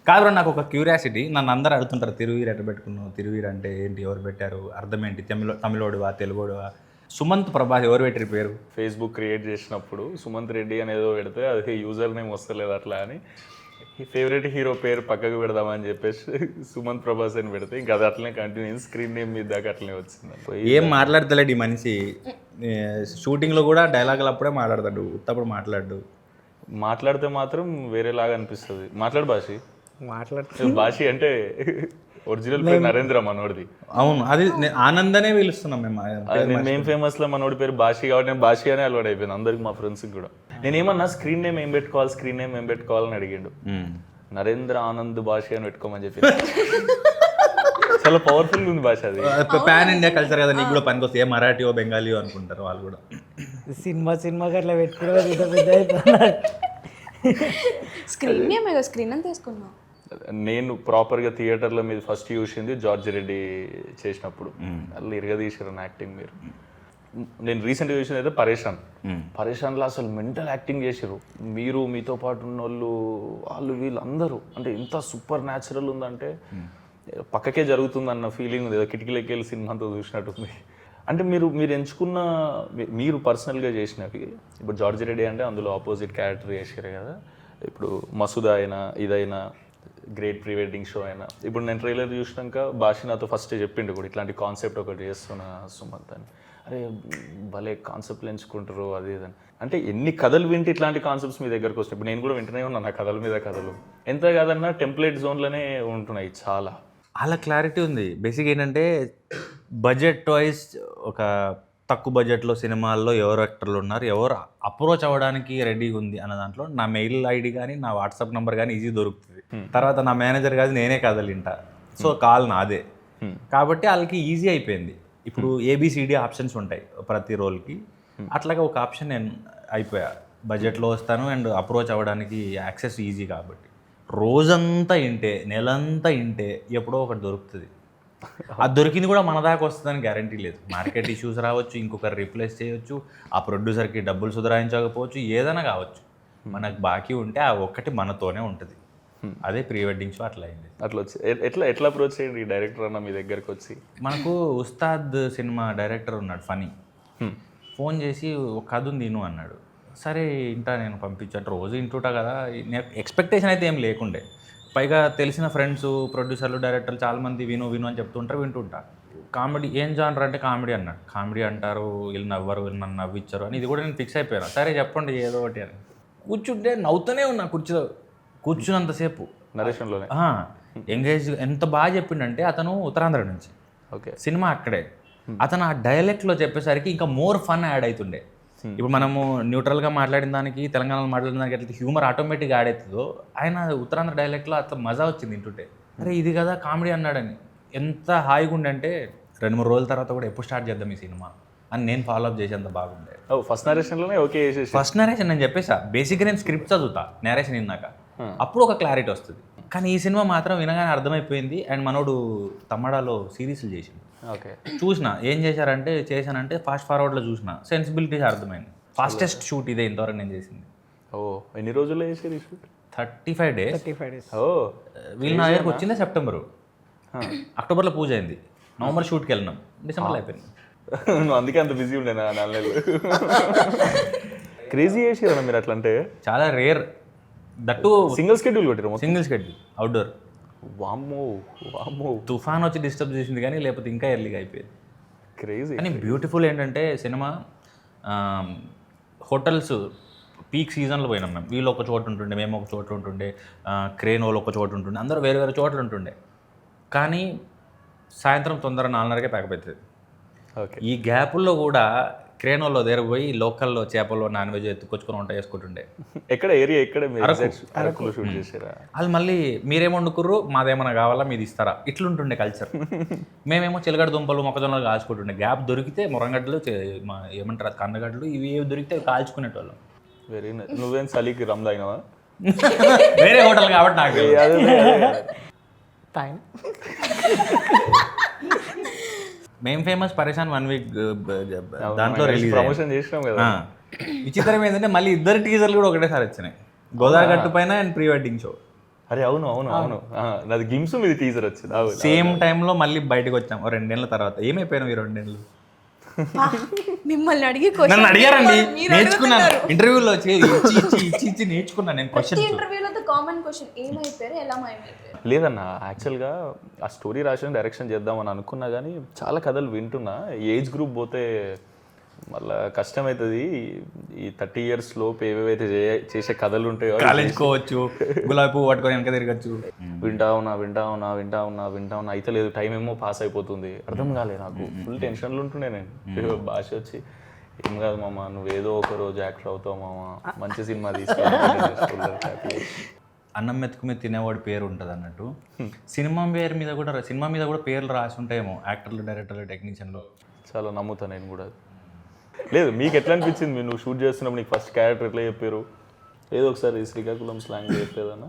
కాదు నాకు ఒక క్యూరియాసిటీ, నన్ను అందరూ అడుగుతుంటారు తిరువీరు ఎట్ట పెట్టుకున్నావు, తిరువీరు అంటే ఏంటి, ఎవరు పెట్టారు, అర్థం ఏంటి, తమిళోడువా తెలుగోడువా? సుమంత్ ప్రభాస్ ఎవరు పెట్టారు పేరు? ఫేస్బుక్ క్రియేట్ చేసినప్పుడు సుమంత్ రెడ్డి అనేదో పెడితే అది యూజర్ నేమ్ వస్తలేదు అట్లా అని ఫేవరెట్ హీరో పేరు పక్కకు పెడదామని చెప్పేసి సుమంత్ ప్రభాస్ అని పెడితే ఇంకా అది అట్లనే కంటిన్యూ స్క్రీన్ నేమ్ మీద దాకా అట్లనే వచ్చింది. ఏం మాట్లాడతలేడు ఈ మనిషి, షూటింగ్లో కూడా డైలాగులు అప్పుడే మాట్లాడతాడు, ఉత్తప్పుడు మాట్లాడితే మాత్రం వేరేలాగా అనిపిస్తుంది. మాట్లాడు భాషి అంటే ఒరిజినల్ పేరు నరేంద్ర మనోడిది. అవును, అది ఆనందనే పిలుస్తున్నాం మేము ఫేమస్ లో మనోడి పేరు భాషి కాబట్టి నేను భాషి అనే అలవాటు అయిపోయింది అందరికి, మా ఫ్రెండ్స్ కూడా. నేనేమన్నా స్క్రీన్ నేమ్ ఏం పెట్టుకోవాలని అడిగిండు. నరేంద్ర ఆనంద్ భాషి అని పెట్టుకోమని చెప్పి చాలా పవర్ఫుల్ ఉంది భాష. అది పాన్ ఇండియా కల్చర్ కదా, నీకు కూడా పనికొస్తే ఏ మరాఠీయో బెంగాలీయో అనుకుంటారు వాళ్ళు కూడా. సినిమాకి అట్లా పెట్టుకోవడం స్క్రీన్ అని తీసుకున్నావు. నేను ప్రాపర్గా థియేటర్లో మీద ఫస్ట్ చూసింది జార్జ్ రెడ్డి చేసినప్పుడు, వాళ్ళు ఇరగదీశారు యాక్టింగ్ మీరు. నేను రీసెంట్గా చూసింది అయితే పరేషాన్లో అసలు మెంటల్ యాక్టింగ్ చేసారు మీరు, మీతో పాటు ఉన్న వాళ్ళు వీళ్ళందరూ. అంటే ఎంత సూపర్ న్యాచురల్ ఉందంటే పక్కకే జరుగుతుందన్న ఫీలింగ్ ఉంది, ఏదో కిటికీలకి వెళ్ళి సినిమాతో చూసినట్టుంది. అంటే మీరు ఎంచుకున్న మీరు పర్సనల్గా చేసినవి, ఇప్పుడు జార్జ్ రెడ్డి అంటే అందులో ఆపోజిట్ క్యారెక్టర్ చేసారు కదా, ఇప్పుడు మసూదా అయినా ఇదైనా గ్రేట్ ప్రీ వెడ్డింగ్ షో అయినా, ఇప్పుడు నేను ట్రైలర్ చూసినాక భాష నాతో ఫస్ట్ చెప్పిండు కూడా ఇట్లాంటి కాన్సెప్ట్ ఒకటి చేస్తున్నా సుమంత్ అని. అరే భలే కాన్సెప్ట్లు ఎంచుకుంటారు అది ఇదని. అంటే ఎన్ని కథలు వింటే ఇట్లాంటి కాన్సెప్ట్స్ మీ దగ్గరకు వస్తాయి. ఇప్పుడు నేను కూడా వింటూనే ఉన్నాను ఆ కథల మీద కథలు. ఎంత కాదన్నా టెంప్లెట్ జోన్లోనే ఉంటున్నాయి చాలా. అలా క్లారిటీ ఉంది. బేసిక్ ఏంటంటే బడ్జెట్ వైజ్ ఒక తక్కువ బడ్జెట్లో సినిమాల్లో ఎవరు యాక్టర్లు ఉన్నారు, ఎవరు అప్రోచ్ అవ్వడానికి రెడీగా ఉంది అన్న దాంట్లో నా మెయిల్ ఐడి కానీ నా వాట్సాప్ నెంబర్ కానీ ఈజీ దొరుకుతుంది. తర్వాత నా మేనేజర్ కాదు నేనే కదలింటా, సో కాల్ నాదే. కాబట్టి వాళ్ళకి ఈజీ అయిపోయింది. ఇప్పుడు ఏబిసిడి ఆప్షన్స్ ఉంటాయి ప్రతి రోల్కి, అట్లాగే ఒక ఆప్షన్ నేను అయిపోయా. బడ్జెట్లో వస్తాను అండ్ అప్రోచ్ అవ్వడానికి యాక్సెస్ ఈజీ కాబట్టి రోజంతా ఇంటే నెలంతా ఇంటే ఎప్పుడో ఒకటి దొరుకుతుంది. అది దొరికింది కూడా మన దాకా వస్తుందని గ్యారంటీ లేదు. మార్కెట్ ఇష్యూస్ రావచ్చు, ఇంకొకరు రీప్లేస్ చేయొచ్చు, ఆ ప్రొడ్యూసర్కి డబ్బులు సుధరాయించకపోవచ్చు, ఏదైనా కావచ్చు. మనకు బాకీ ఉంటే ఆ ఒక్కటి మనతోనే ఉంటుంది. అదే ప్రీ వెడ్డింగ్ షో అట్లా అయింది. అట్లా వచ్చి ఎట్లా అప్రోచ్ చేయండి డైరెక్టర్ అన్న మీ దగ్గరకు వచ్చి? మనకు ఉస్తాద్ సినిమా డైరెక్టర్ ఉన్నాడు ఫనీ, ఫోన్ చేసి ఒక కథ ఉంది విను అన్నాడు. సరే ఇంటా, నేను పంపించాను, రోజు ఇంటుంటా కదా, ఎక్స్పెక్టేషన్ అయితే ఏం లేకుండే. పైగా తెలిసిన ఫ్రెండ్స్ ప్రొడ్యూసర్లు డైరెక్టర్లు చాలామంది విను అని చెప్తుంటారు, వింటుంటా. కామెడీ ఏం జానర్ అంటే కామెడీ అన్నాడు. కామెడీ అంటారు, వీళ్ళు నవ్వరు, వీళ్ళు నన్ను నవ్విచ్చారు అని ఇది కూడా నేను ఫిక్స్ అయిపోయాను. సరే చెప్పండి ఏదో ఒకటి అని కూర్చుంటే నవ్వుతూనే ఉన్నా కుర్చీలో కూర్చున్నంతసేపు. నరేషన్లోనే ఎంగేజ్ ఎంత బాగా చెప్పిండంటే, అతను ఉత్తరాంధ్ర నుంచి, ఓకే, సినిమా అక్కడే. అతను ఆ డైలెక్ట్లో చెప్పేసరికి ఇంకా మోర్ ఫన్ యాడ్ అవుతుండే. ఇప్పుడు మనము న్యూట్రల్గా మాట్లాడిన దానికి తెలంగాణలో మాట్లాడిన దానికి ఎట్లా హ్యూమర్ ఆటోమేటిక్గా యాడ్ అవుతుందో, ఆయన ఉత్తరాంధ్ర డైలెక్ట్లో అట్లా మజా వచ్చింది వింటుంటే. అరే ఇది కదా కామెడీ అన్నాడని ఎంత హాయిగా ఉండంటే 2-3 రోజుల తర్వాత కూడా ఎప్పుడు స్టార్ట్ చేద్దాం ఈ సినిమా అని నేను ఫాలో అప్ చేసేంత బాగుండే. ఫస్ట్ నరేషన్లోనే ఓకే చేసేసి. ఫస్ట్ నరేషన్ నేను చెప్పేసా, బేసిక్గా నేను స్క్రిప్ట్ చదువుతా నేరేషన్ విన్నాక, అప్పుడు ఒక క్లారిటీ వస్తుంది. కానీ ఈ సినిమా మాత్రం వినగానే అర్థమైపోయింది. అండ్ మనోడు తమ్మడాలో సిరీస్లు చేసింది, ఓకే, చూసిన ఏం చేశానంటే ఫాస్ట్ ఫార్వర్డ్లో చూసిన సెన్సిబిలిటీస్ అర్థమైంది. ఫాస్టెస్ట్ షూట్ ఇదే ఇంతవరకు నేను చేసింది. ఓ ఎన్ని రోజుల్లో చేసేది షూట్? 35 days. ఓ వీళ్ళు నా దగ్గరకు వచ్చిందే సెప్టెంబరు, అక్టోబర్లో పూజ అయింది, నవంబర్ షూట్కి వెళ్ళినాం, డిసెంబర్లో అయిపోయింది. నువ్వు అందుకే అంత బిజీ ఉండే 4 నెలలు. క్రేజీ చేసారా మీరు అట్లా? అంటే చాలా రేర్, దట్టు సింగిల్ షెడ్యూల్ కొట్టారు. Single schedule outdoor. వామ్మో తుఫాన్ వచ్చి డిస్టర్బ్ చేసింది కానీ లేకపోతే ఇంకా ఎర్లీగా అయిపోయింది. క్రేజీ. కానీ బ్యూటిఫుల్ ఏంటంటే సినిమా హోటల్స్ పీక్ సీజన్లో పోయినాం మేము. వీళ్ళు ఒక చోటు ఉంటుండే, మేము ఒక చోటు ఉంటుండే, క్రేన్ వాళ్ళు ఒక చోటు ఉంటుండే, అందరూ వేరే వేరే చోట్ల ఉంటుండే. కానీ సాయంత్రం తొందర 4:30కే ప్యాకప్ అవుతుంది. ఓకే, ఈ గ్యాపుల్లో కూడా క్రేన్ వాళ్ళు దగ్గర పోయి లోకల్లో చేపలు నాన్ వెజ్ ఎత్తుకొచ్చుకొని వంట చేసుకుంటుండే. ఎక్కడ ఏరియా ఎక్కడ అరకులో షూట్ చేసారా? వాళ్ళు మళ్ళీ మీరేమో వండుకుర్రు, మాదేమన్నా కావాలా మీరు ఇస్తారా, ఇట్లుంటుండే కల్చర్. మేమేమో చిలగడ దుంపలు మొక్కజొన్నలు కాల్చుకుంటుండే. గ్యాప్ దొరికితే మురంగడ్డలు ఏమంటారు కందగడ్డలు ఇవి ఏవి దొరికితే కాల్చుకునేటోళ్ళం. Very nice. నువ్వేం చలికి రమ్ తాగినావా? వేరే హోటల్ కాబట్టి నాకు మేము ఫేమస్ పరేషాన్ 1 week దాంట్లో రిలీజ్ ప్రమోషన్ చేసినాం కదా. విచిత్రం ఏంటంటే మళ్ళీ 2 టీజర్లు కూడా ఒకటేసారి వచ్చినాయి, గోదావరి గట్టు పైన అండ్ ప్రీ వెడ్డింగ్ షో. అరే అవును అవును అవును నాది గిమ్స్ మీద టీజర్ వచ్చింది అవును. సేమ్ టైంలో మళ్ళీ బయటకు వచ్చాం 2 ఏళ్ళ తర్వాత. ఏమైపోయినావు ఈ 2 ఏళ్ళు? మిమ్మల్ని అడిగి నన్ను అడిగారండి, మీరు నేర్చుకున్నాను. అడుగుతున్నారు. ఇంటర్వ్యూలో ఇచ్చి నేర్చుకున్నాను నేను ప్రతి క్వశ్చన్స్. ఇంటర్వ్యూలో కామన్ క్వశ్చన్ ఏమైపోయారు, ఎలా మాయమైపోయారు? లేదన్న యాక్చువల్గా ఆ స్టోరీ రాసిన డైరెక్షన్ చేద్దామని అనుకున్నా కానీ చాలా కథలు వింటున్నా. ఏజ్ గ్రూప్ పోతే మళ్ళీ కష్టమవుతుంది. ఈ 30 years లోపు ఏవేవైతే చేసే కథలు ఉంటాయో కాలేజ్కి పోవచ్చు, గులాబీ పువ్వు పట్టుకొని వెనక తిరగచ్చు. వింటా ఉన్నా అయితే లేదు. టైం ఏమో పాస్ అయిపోతుంది, అర్థం కాలేదు నాకు. ఫుల్ టెన్షన్లు ఉంటుండే నేను. భాష వచ్చి ఏం కాదు మామ, నువ్వేదో ఒక రోజు యాక్టర్ అవుతావు మామ, మంచి సినిమా తీసుకెళ్ళి. అన్నం మెతుకు మీద తినేవాడి పేరు ఉంటుంది అన్నట్టు సినిమా మీద కూడా పేర్లు రాసి ఉంటాయేమో, యాక్టర్లు, డైరెక్టర్లు, టెక్నీషియన్లు. చాలా నమ్ముతాను నేను కూడా. లేదు మీకు ఎట్లా అనిపించింది? మీరు నువ్వు షూట్ చేస్తున్నప్పుడు నీకు ఫస్ట్ క్యారెక్టర్ ఎట్లా చెప్పారు? ఏదో ఒకసారి శ్రీకాకుళం స్లాంగ్ చెప్పేదన్నా.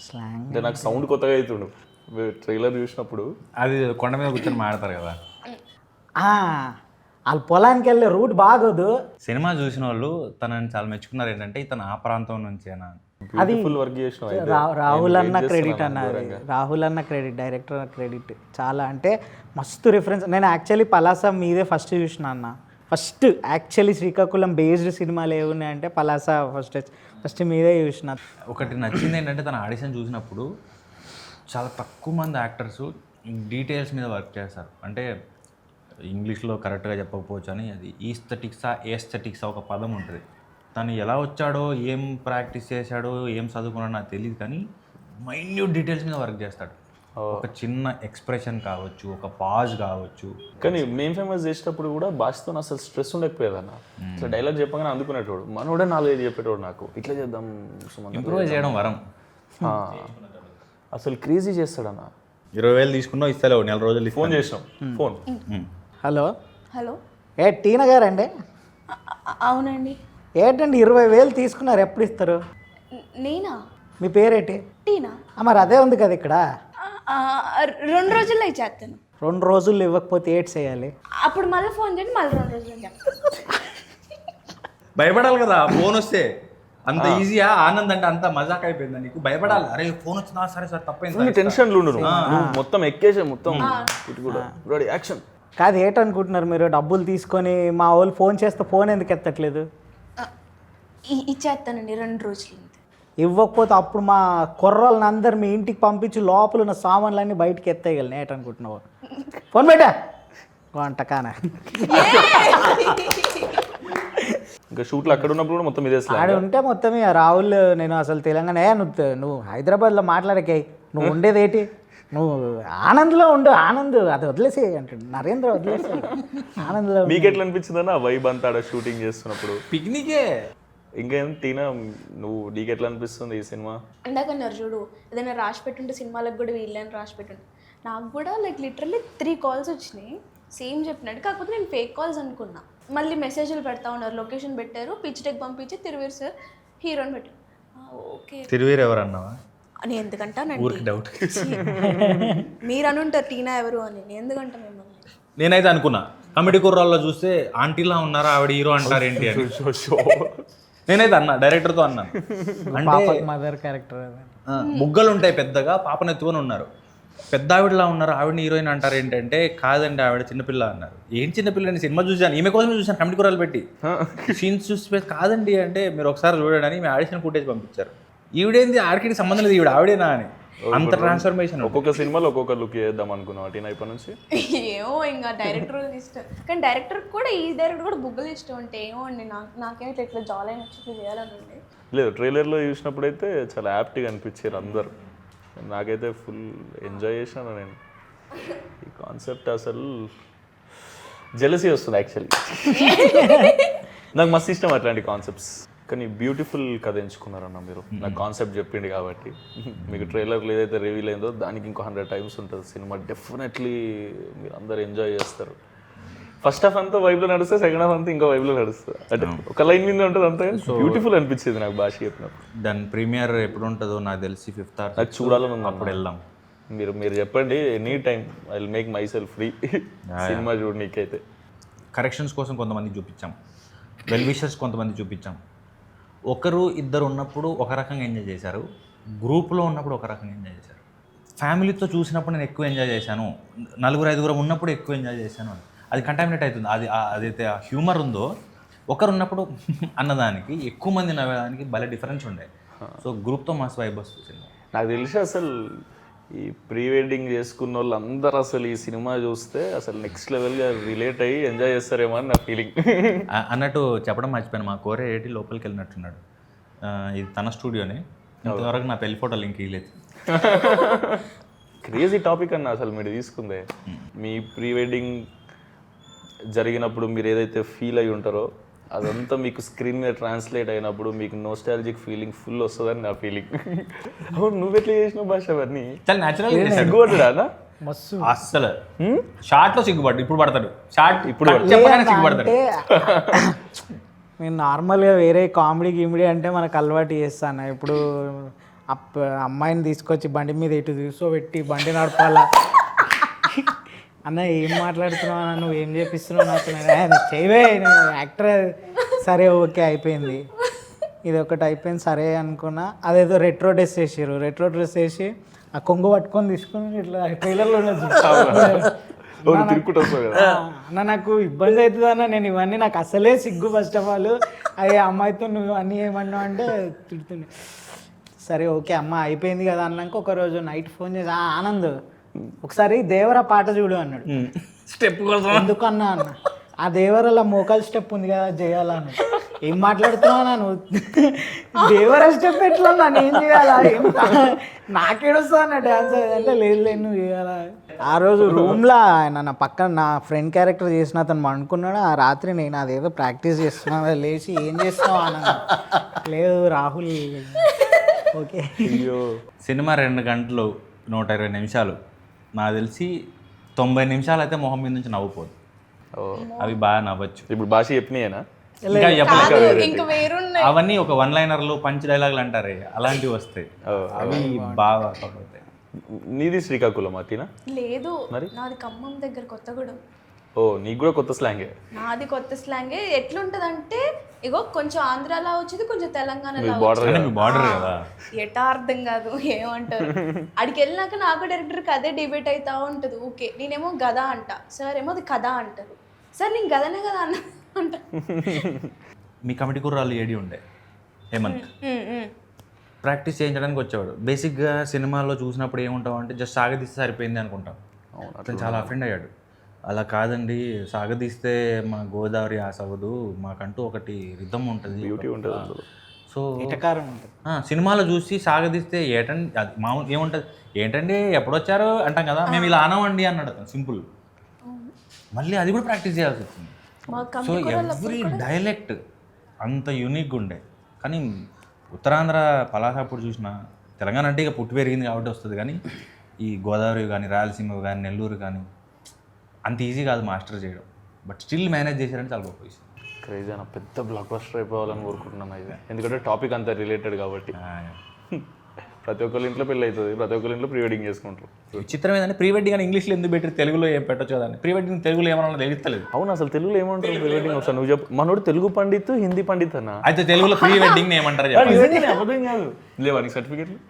స్లాంగ్ అంటే నాకు సౌండ్ కొత్తగా అవుతుండు ట్రైలర్ చూసినప్పుడు. అది కొండ మీద కూర్చొని మాడతారు కదా. వాళ్ళు పొలానికి వెళ్ళే రూట్ బాగోదు. సినిమా చూసిన వాళ్ళు తనని చాలా మెచ్చుకున్నారు. ఏంటంటే ఇతను ఆ ప్రాంతం నుంచేనా. బ్యూటిఫుల్ వర్క్ చేసిన రాహుల్ అన్న క్రెడిట్ అన్నది. రాహుల్ అన్న క్రెడిట్, డైరెక్టర్ క్రెడిట్ చాలా. అంటే మస్తు రిఫరెన్స్. నేను యాక్చువల్లీ పలాస మీదే ఫస్ట్ చూసిన అన్న. ఫస్ట్ యాక్చువల్లీ శ్రీకాకుళం బేస్డ్ సినిమాలు ఏమున్నాయంటే పలాస ఫస్ట్ మీదే చూసిన. ఒకటి నచ్చింది ఏంటంటే తన ఆడిషన్ చూసినప్పుడు చాలా తక్కువ మంది యాక్టర్స్ డీటెయిల్స్ మీద వర్క్ చేస్తారు. అంటే ఇంగ్లీష్లో కరెక్ట్గా చెప్పకపోవచ్చు అని, అది ఏస్థెటిక్సా ఒక పదం ఉంటుంది. తను ఎలా వచ్చాడో, ఏం ప్రాక్టీస్ చేశాడో, ఏం చదువుకున్నాడో నాకు తెలియదు, కానీ మైన్యూట్ డీటెయిల్స్ మీద వర్క్ చేస్తాడు. ఒక చిన్న ఎక్స్ప్రెషన్ కావచ్చు, ఒక పాజ్ కావచ్చు. కానీ మేము ఫేమస్ చేసేటప్పుడు కూడా భాషతో అసలు స్ట్రెస్ ఉండకపోయేదన్న. అసలు డైలాగ్ చెప్పగానే అందుకునేటోడు. మనోడే 4-5 చెప్పేటోడు నాకు, ఇట్లా చేద్దాం ఇంప్రూవ్ చేయడం వరం. అసలు క్రేజీ చేస్తాడన్న. 20,000 తీసుకున్నావు, ఇస్తలేవు, 4 రోజులు ఫోన్ చేసినాం. ఫోన్ హలో హలో, టీనా గారండి? అవునండి. ఏంటండి 20,000 తీసుకున్నారు, ఎప్పుడు ఇస్తారు? నేనా? మీ పేరేంటి? టీనా. మరి అదే ఉంది కదా ఇక్కడ. 2 రోజుల్లో ఇచ్చేస్తాను. 2 రోజుల్లో ఇవ్వకపోతే ఏడ్ చేయాలి? అప్పుడు మళ్ళీ ఫోన్ చేయండి, మళ్ళీ 2 రోజుల్లో చెప్తాను. భయపడాలి కదా ఫోన్ వస్తే. అంత ఈజీయా? ఆనంద్ అంటే అంత మజాక్ అయిపోయిందా నీకు? భయపడాలి. అరే ఫోన్ వచ్చిందా, సరే సార్ తప్పైంది. టెన్షన్లు ఉండు, మొత్తం ఎక్కేసే మొత్తం ఇటు కూడా రెడీ యాక్షన్. కాదు ఏంటనుకుంటున్నారు మీరు? డబ్బులు తీసుకొని మా వాళ్ళు ఫోన్ చేస్తే ఫోన్ ఎందుకు ఎత్తట్లేదు? ఇచ్చేస్తానండి 2 రోజులు. ఇవ్వకపోతే అప్పుడు మా కుర్రోళ్ళని అందరు మీ ఇంటికి పంపించి లోపల ఉన్న సామాన్లన్నీ బయటికి ఎత్తేయగలను. ఏంటనుకుంటున్నావు? ఫోన్ పెట్టా వంటకాన. ఇంకా షూట్లు అక్కడ ఉన్నప్పుడు కూడా మొత్తం ఇదే ఆడ ఉంటే మొత్తం రాహుల్, నేను అసలు తెలంగాణ నువ్వు హైదరాబాద్లో మాట్లాడకే, నువ్వు ఉండేది ఏంటి, నువ్వు ఆనంద్లో ఉండు, ఆనంద్ అది వదిలేసే అంటాడు నరేంద్ర, వదిలేసే ఆనంద్లో. మీకు ఎట్లా అనిపించింది అన్న వైబ్ అంతా ఆడ షూటింగ్ చేస్తున్నప్పుడు? పిక్నికే. ఇంకేం టీనా, నీకు ఎట్లా అనిపిస్తుంది ఈ సినిమా? ఇందాకన్నారు చూడు, ఏదైనా రాసి పెట్టుంటే సినిమాలకు కూడా వీళ్ళని రాసి పెట్టుంటే, నాకు కూడా లిటరల్లీ 3 calls వచ్చినాయి సేమ్ చెప్పినట్టు. కాకపోతే నేను ఫేక్ కాల్స్ అనుకున్నా. మళ్ళీ మెసేజ్లు పెడతా ఉన్నారు, లొకేషన్ పెట్టారు, పిచ్ డెక్ పంపించి తిరువీర్ సార్ హీరోని పెట్టారు. ఓకే, తిరువీర్ ఎవరు అన్నావా? అని ఎందుకంటానండి, డౌట్. మీరు అనుంటారు టీనా ఎవరు అని, నేను ఎందుకంటా మిమ్మల్ని. నేనైతే అనుకున్నా కమిటీ కుర్రాల్లో చూస్తే ఆంటీలా ఉన్నారా, ఆవిడ హీరో అంటారు ఏంటి అని. నేనైతే అన్నా, డైరెక్టర్తో అన్నాను. అంటే మదర్ క్యారెక్టర్ బుగ్గలు ఉంటాయి పెద్దగా, పాపను ఎత్తుకొని ఉన్నారు, పెద్ద ఆవిడలా ఉన్నారు, ఆవిడని హీరోయిన్ అంటారు ఏంటంటే, కాదండి ఆవిడ చిన్నపిల్ల అన్నారు. ఏం చిన్నపిల్ల అని సినిమా చూసాను, ఈమె కోసమే చూసాను కమిటీ కూరలు పెట్టి సీన్స్ చూసి, కాదండి అంటే మీరు ఒకసారి చూడండి అని ఆడిషన్ ఫుటేజ్ పంపించారు. ఈవిడేంది ఆడికి సంబంధం లేదు, ఈవిడ ఆవిడేనా అని. అంత ట్రాన్స్ఫర్మేషన్. ఒక్కొక్క సినిమాలో ఒక్కొక్క లుక్ చేద్దాం అనుకున్నాం టీనా ఇప్పటి నుంచి. ఏమో ఇంకా డైరెక్టర్ ఇష్టం, కానీ డైరెక్టర్ కూడా ఈ డైరెక్టర్ కూడా బుగ్గలు ఇష్టం అంటే ఏమో అండి, నాకేమో ఇట్లా జాలైన వచ్చి చేయాలని ఉండే. లేదు ట్రైలర్లో చూసినప్పుడు అయితే చాలా యాప్ట్గా అనిపించారు అందరు. నాకైతే ఫుల్ ఎంజాయ్ చేశాను నేను ఈ కాన్సెప్ట్. అసలు జెలసీ వస్తుంది యాక్చువల్లీ. నాకు మస్తు ఇష్టం అట్లాంటి కాన్సెప్ట్స్. కానీ బ్యూటిఫుల్ కథ ఎంచుకున్నారన్న మీరు. నాకు కాన్సెప్ట్ చెప్పింది కాబట్టి. మీకు ట్రైలర్లో ఏదైతే రివీల్ అయిందో దానికి ఇంకో 100 times ఉంటుంది సినిమా. డెఫినెట్లీ మీరు అందరు ఎంజాయ్ చేస్తారు. ఫస్ట్ హాఫ్ అంతా వైబ్లో నడుస్తుంది, సెకండ్ హాఫ్ అంతా ఇంకో వైబ్లో నడుస్తుంది. అంటే ఒక లైన్ మీద ఉంటుంది అంతా. బ్యూటిఫుల్ అనిపించింది నాకు భాష చెప్పినప్పుడు. దాని ప్రీమియర్ ఎప్పుడు ఉంటుందో నాకు తెలిసి 5th or 6th నాకు చూడాలని ఉంది. అప్పుడు వెళ్దాం. మీరు చెప్పండి, any time I will make myself free cinema చూడనీకైతే. కరెక్షన్స్ కోసం కొంతమంది చూపించాం, వెల్ విషర్స్ కొంతమంది చూపించాం. 1-2 ఉన్నప్పుడు ఒక రకంగా ఎంజాయ్ చేశారు, గ్రూప్లో ఉన్నప్పుడు ఒక రకంగా ఎంజాయ్ చేశారు, ఫ్యామిలీతో చూసినప్పుడు నేను ఎక్కువ ఎంజాయ్ చేశాను, 4-5 ఉన్నప్పుడు ఎక్కువ ఎంజాయ్ చేశాను అని. అది కంటామినేట్ అవుతుంది. అది అదైతే ఆ హ్యూమర్ ఉందో ఒకరు ఉన్నప్పుడు అన్నదానికి ఎక్కువ మంది నవ్వేదానికి భలే డిఫరెన్స్ ఉండే. సో గ్రూప్తో మస్తు వైబ్ వస్తుంది. నాకు తెలిసి అసలు ఈ ప్రీ వెడ్డింగ్ చేసుకున్న వాళ్ళు అందరూ అసలు ఈ సినిమా చూస్తే అసలు నెక్స్ట్ లెవెల్గా రిలేట్ అయ్యి ఎంజాయ్ చేస్తారేమో అని నా ఫీలింగ్. అన్నట్టు చెప్పడం మర్చిపోయాను, మా కోరే ఏటి లోపలికి వెళ్ళినట్టున్నాడు. ఇది తన స్టూడియోనే, ఇంతవరకు నా పెళ్లి ఫోటో లింక్ ఇవ్వలేదు. క్రేజీ టాపిక్ అన్న అసలు మీరు తీసుకుందే. మీ ప్రీ వెడ్డింగ్ జరిగినప్పుడు మీరు ఏదైతే ఫీల్ అయి ఉంటారో అదంతా మీకు స్క్రీన్ మీద ట్రాన్స్లేట్ అయినప్పుడు మీకు నోస్టాలజిక్ ఫీలింగ్ ఫుల్ వస్తుందని నా ఫీలింగ్. అవును, నువ్వెట్లా చేసినావు భాష అవన్నీ? చాలా న్యాచురల్. సిగ్గుపడ్డా? మస్తు అస్సలు షార్ట్లో సిగ్గుపడ్డు, ఇప్పుడు పడతాడు షార్ట్, ఇప్పుడు చెప్పగానే సిగ్గుపడతాడు. నేను నార్మల్గా వేరే కామెడీ గిమిడీ అంటే మనకు అలవాటు చేస్తాను. ఇప్పుడు అమ్మాయిని తీసుకొచ్చి బండి మీద ఇటు కూర్చోబెట్టి బండి నడపాలా అన్న, ఏం మాట్లాడుతున్నావు అన్న, నువ్వు ఏం చేపిస్తున్నావు నాకు చేయవే, నువ్వు యాక్టర్. సరే ఓకే అయిపోయింది, ఇది ఒకటి అయిపోయింది సరే అనుకున్నా. అదేదో రెట్రో డ్రెస్ వేసారు, రెట్రో డ్రెస్ వేసి ఆ కొంగు పట్టుకొని తీసుకొని ఇట్లా ట్రైలర్లో అన్న నాకు ఇబ్బంది అవుతుంది అన్న, నేను ఇవన్నీ నాకు అసలే సిగ్గు. ఫస్ట్ ఆఫ్ ఆల్ అదే అమ్మాయితో నువ్వు అన్నీ ఏమన్నావు అంటే తిడుతుంది. సరే ఓకే అమ్మ అయిపోయింది కదా అన్నాక ఒకరోజు నైట్ ఫోన్ చేసి ఆనంద్ ఒకసారి దేవర పాట చూడు అన్నాడు. స్టెప్ కోసం ఎందుకు అన్నా అన్న, ఆ దేవరలో మోకాల్ స్టెప్ ఉంది కదా చేయాలని. ఏం మాట్లాడుతున్నావు నువ్వు, దేవర స్టెప్ ఎట్లా నన్ను ఏం చేయాలా, నాకేడొస్తా అన్న డ్యాన్స్ అంటే లేదు నువ్వు చేయాలా. ఆ రోజు రూమ్లో ఆయన నా పక్కన నా ఫ్రెండ్ క్యారెక్టర్ చేసిన అతను అనుకున్నాడు. ఆ రాత్రి నేను అదేదో ప్రాక్టీస్ చేస్తున్నా, లేచి ఏం చేస్తున్నావు అన్న, లేదు రాహుల్ ఓకే. అయ్యో, సినిమా 2 గంటలు 120 నిమిషాలు, నాకు తెలిసి 90 నిమిషాలు అయితే మొహం మీద నుంచి నవ్వుపోదు. అవి బాగా నవ్వచ్చు. ఇప్పుడు భాష చెప్పినాయేనా? ఇంకా చెప్పలేదు, ఇంకా వేరున్నాయి. అవన్నీ ఒక 1 లైనర్లు పంచ్ డైలాగులు అంటారే అలాంటివి వస్తాయి, అవి బాగా అవుతాయి. నీది శ్రీకాకుళం అతినా? లేదు, నాది ఖమ్మం దగ్గర కొత్తగూడెం. ఓ, నీకు కూడా కొత్త స్లాంగే. నాది కొత్త స్లాంగే. ఎట్లుంటది అంటే ఇగో కొంచెం ఆంధ్రాలో వచ్చింది, కొంచెం తెలంగాణలో బార్డర్ కదా, ఎటా అర్థం కాదు ఏమంటారు. అడికి వెళ్ళినాక నాకు డైరెక్టర్కి అదే డిబేట్ అవుతా ఉంటుంది. ఓకే నేనేమో గదా అంట, సార్ ఏమో అది కథ అంటారు. సార్ నేను గదనే కదా అన్న అంట. మీ కమిటీ కుర్రాళ్ళు ఏడి ఉండే హేమంత్ ప్రాక్టీస్ చేయించడానికి వచ్చేవాడు. బేసిక్గా సినిమాల్లో చూసినప్పుడు ఏముంటావు అంటే జస్ట్ సాగదీస్తే సరిపోయింది అనుకుంటాం. అతను చాలా అఫెండ్ అయ్యాడు. అలా కాదండి, సాగదీస్తే మా గోదావరి ఆసవదు, మాకంటూ ఒకటి రిథమ్ ఉంటుంది, బ్యూటీ ఉంటుంది. సో ఇటకారం ఉంటుంది. సినిమాలో చూసి సాగదీస్తే ఏటండి అది మామూలు ఏముంటుంది, ఏంటండి ఎప్పుడొచ్చారు అంటాం కదా, మేము ఇలా అనవండి అన్నాడు సింపుల్. మళ్ళీ అది కూడా ప్రాక్టీస్ చేయాల్సి వచ్చింది. సో ఎవ్రీ డైలెక్ట్ అంత యూనిక్గా ఉండే. కానీ ఉత్తరాంధ్ర పలాసాపూర్ చూసిన, తెలంగాణ అంటే ఇక పుట్టి పెరిగింది కాబట్టి వస్తుంది, కానీ ఈ గోదావరి కానీ రాయలసీమ కానీ నెల్లూరు కానీ అంత ఈజీ కాదు మాస్టర్ చేయడం. బట్ స్టిల్ మేనేజ్ చేశారంటే చాలా గొప్ప విషయం. క్రేజీ అన్న, పెద్ద బ్లాక్ బస్టర్ అయిపోవాలని కోరుకుంటున్నాను అయితే, ఎందుకంటే టాపిక్ అంతా రిలేటెడ్ కాబట్టి. ప్రతి ఒక్కరి ఇంట్లో పెళ్ళి అవుతుంది, ప్రతి ఒక్కరి ఇంట్లో ప్రీ వెడ్డింగ్ చేసుకుంటారు. విచిత్రం ఏంటంటే ప్రీ వెడ్డింగ్ అని ఇంగ్లీష్లో ఎందుకు పెట్టి తెలుగులో ఏం పెట్టచ్చు కదా, ప్రీ వెడ్డింగ్ తెలుగులో ఏమన్నా తెలుస్తలేదు. అవును, అసలు తెలుగులో ఏమంటారు ప్రీ వెడ్డింగ్? ఒకసారి నువ్వు చెప్పు. మనోడు తెలుగు పండిత్, హిందీ పండిత్ అన్న. అయితే తెలుగులో ప్రీ వెడ్డింగ్ ఏమంటారు? అబద్ధం కాదు, లేవా నీకు సర్టిఫికేట్లు?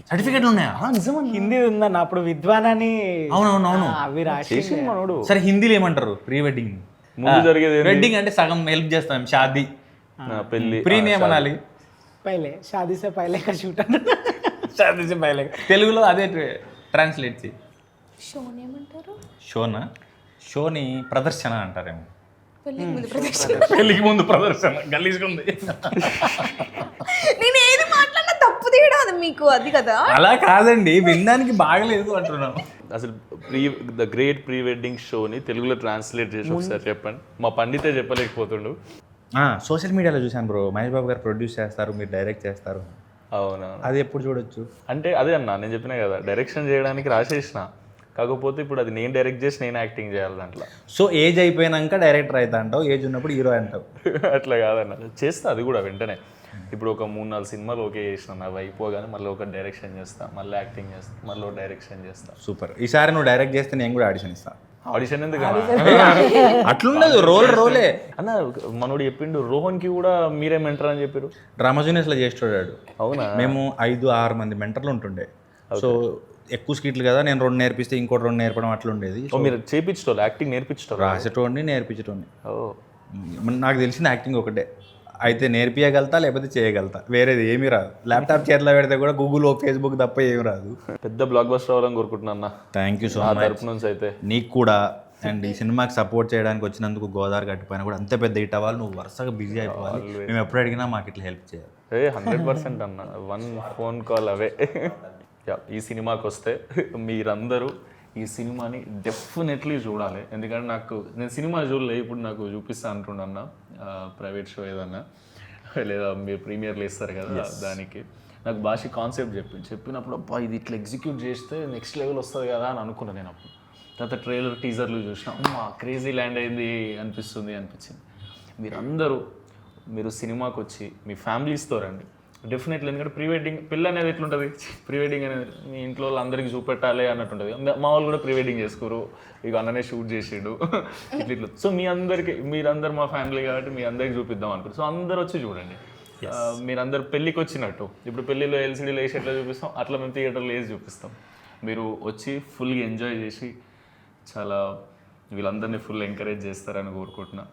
సర్టిఫికేట్లు ఉన్నాయా? నిజమా, హిందీ ఉందన్న. అప్పుడు విద్వాన్ అని అవునవునవును అవి రాసి మనోడు. సరే హిందీలో ఏమంటారు ప్రీ వెడ్డింగ్? ముందు జరిగేది వెడ్డింగ్ అంటే సగం హెల్ప్ చేస్తాం, షాదీ పెళ్లి. ప్రీ ఏమనాలి? పైలే షాదీ సే పైలే కా షూట్ అన్న. షాదీ సే పైలే తెలుగులో అదే ట్రాన్స్లేట్ చేయి. షోని ఏమంటారు? షోనా? షోని ప్రదర్శన అంటారేమో. పెళ్ళికి ముందు ప్రదర్శన. పెళ్ళికి ముందు ప్రదర్శన గలీజ్గుంది. నేను ఏది మాట్లాడినా తప్పు తీయడం అది మీకు అది కదా. అలా కాదండి, వినడానికి బాగలేదు అంటున్నాం. అసలు ద గ్రేట్ ప్రీ వెడ్డింగ్ షోని తెలుగులో ట్రాన్స్లేట్ చేసి ఒకసారి చెప్పండి. మా పండితే చెప్పలేకపోతుండు. సోషల్ మీడియాలో చూశాను బ్రో, మహేష్ బాబు గారు ప్రొడ్యూస్ చేస్తారు, మీరు డైరెక్ట్ చేస్తారు. అవునా? అది ఎప్పుడు చూడొచ్చు? అంటే అదే అన్న, నేను చెప్పినా కదా డైరెక్షన్ చేయడానికి రాసేసిన, కాకపోతే ఇప్పుడు అది నేను డైరెక్ట్ చేసి నేను యాక్టింగ్ చేయాలి దాంట్లో. సో ఏజ్ అయిపోయినాక డైరెక్టర్ అవుతా అంటావు, ఏజ్ ఉన్నప్పుడు హీరో అంటావు. అట్లా కాదన్న, చేస్తా అది కూడా వెంటనే. ఇప్పుడు ఒక 3-4 సినిమాలు ఓకే చేసిన, అవి అయిపోగానే మళ్ళీ ఒక డైరెక్షన్ చేస్తా, మళ్ళీ యాక్టింగ్ చేస్తా, మళ్ళీ డైరెక్షన్ చేస్తా. సూపర్. ఈసారి నువ్వు డైరెక్ట్ చేస్తే నేను కూడా ఆడిషన్ ఇస్తాను. ఆడిషన్ ఎందుకు అట్లుండదు, రోలే. అన్న మనోడు చెప్పిండు రోహన్కి కూడా మీరే మెంటర్ అని చెప్పారు. డ్రామా జూనియర్స్లో చేస్తాడు. అవునా? మేము 5-6 మంది మెంటర్లు ఉంటుండే. సో ఎక్కువ స్కిట్లు కదా, నేను 2 నేర్పిస్తే ఇంకోటి 2 నేర్పడం అట్లా ఉండేది. మీరు చేపించటోళ్ళు, యాక్టింగ్ నేర్పించటోళ్ళు? రాసేటోడిని నేర్పించటోడిని. ఓ, నాకు తెలిసిన యాక్టింగ్ ఒకటే, అయితే నేర్పియగలుగుతా లేకపోతే చేయగలుగుతా, వేరేది ఏమీ రాదు. ల్యాప్టాప్ చేతిలో పెడితే కూడా గూగుల్ ఫేస్బుక్ తప్ప ఏమి రాదు. పెద్ద బ్లాక్ బస్టర్ అవ్వాలని కోరుకుంటున్నా అన్న. థ్యాంక్ యూ సో నా మచ్. తరపు నుంచి అయితే నీకు కూడా. అండ్ ఈ సినిమాకి సపోర్ట్ చేయడానికి వచ్చినందుకు గోదావరి గట్టిపోయినా కూడా అంతే పెద్ద హిట్ అవ్వాలి, నువ్వు వరుసగా బిజీ అయిపోవాలి. మేము ఎప్పుడు అడిగినా మాకు ఇట్లా హెల్ప్ చేయాలి. 100% అన్న, 1 ఫోన్ కాల్ అవే. ఈ సినిమాకి వస్తే మీరందరూ ఈ సినిమాని డెఫినెట్లీ చూడాలి. ఎందుకంటే నేను సినిమా చూడలే, ఇప్పుడు నాకు చూపిస్తా అంటున్నా ప్రైవేట్ షో ఏదన్నా, లేదా మీరు ప్రీమియర్లు ఇస్తారు కదా దానికి. నాకు భాష కాన్సెప్ట్ చెప్పినప్పుడు అబ్బా ఇది ఇట్లా ఎగ్జిక్యూట్ చేస్తే నెక్స్ట్ లెవెల్ వస్తుంది కదా అని అనుకున్నాను నేను అప్పుడు. తర్వాత ట్రైలర్ టీజర్లు చూసినా అమ్మా క్రేజీ ల్యాండ్ అయింది అనిపించింది. మీరు సినిమాకి వచ్చి మీ ఫ్యామిలీస్తో రండి డెఫినెట్లీ. ఎందుకంటే ప్రీ వెడ్డింగ్ పెళ్ళి అనేది ఎట్లుంటుంది, ప్రీ వెడ్డింగ్ అనేది మీ ఇంట్లో అందరికీ చూపెట్టాలి అన్నట్టు ఉంటుంది. మా వాళ్ళు కూడా ప్రీ వెడ్డింగ్ చేసుకోరు, ఇక అన్ననే షూట్ చేసిండు ఇట్లా. సో మీరందరూ మా ఫ్యామిలీ కాబట్టి మీ అందరికి చూపిద్దాం అనుకుంటారు. సో అందరు వచ్చి చూడండి. మీరందరు పెళ్ళికి వచ్చినట్టు, ఇప్పుడు పెళ్ళిలో ఎల్సీడీలో వేసి ఎట్లా చూపిస్తాం అట్లా మేము థియేటర్లో వేసి చూపిస్తాం. మీరు వచ్చి ఫుల్గా ఎంజాయ్ చేసి చాలా వీళ్ళందరినీ ఫుల్ ఎంకరేజ్ చేస్తారని కోరుకుంటున్నా.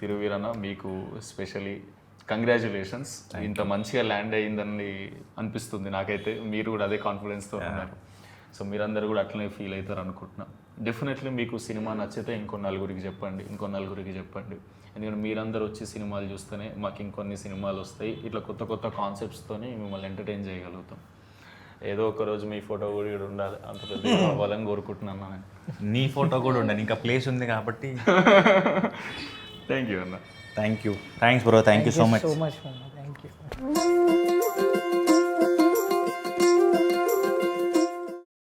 తిరువీరన్న మీకు స్పెషలీ కంగ్రాచులేషన్స్. ఇంత మంచిగా ల్యాండ్ అయ్యిందని అనిపిస్తుంది నాకైతే. మీరు కూడా అదే కాన్ఫిడెన్స్తో ఉన్నారు. సో మీరందరూ కూడా అట్లనే ఫీల్ అవుతారు అనుకుంటున్నా. డెఫినెట్లీ మీకు సినిమా నచ్చితే ఇంకో నలుగురికి చెప్పండి. ఎందుకంటే మీరందరూ వచ్చి సినిమాలు చూస్తేనే మాకు ఇంకొన్ని సినిమాలు వస్తాయి. ఇట్లా కొత్త కొత్త కాన్సెప్ట్స్తోని మిమ్మల్ని ఎంటర్టైన్ చేయగలుగుతాం. ఏదో ఒక రోజు మీ ఫోటో కూడా ఉండాలి, అంత పెద్ద అవ్వాలని కోరుకుంటున్నాను నేను. నీ ఫోటో కూడా ఉండాలి, ఇంకా ప్లేస్ ఉంది కాబట్టి. థ్యాంక్ యూ అన్న. Thanks bro, thank you so much. Thank you.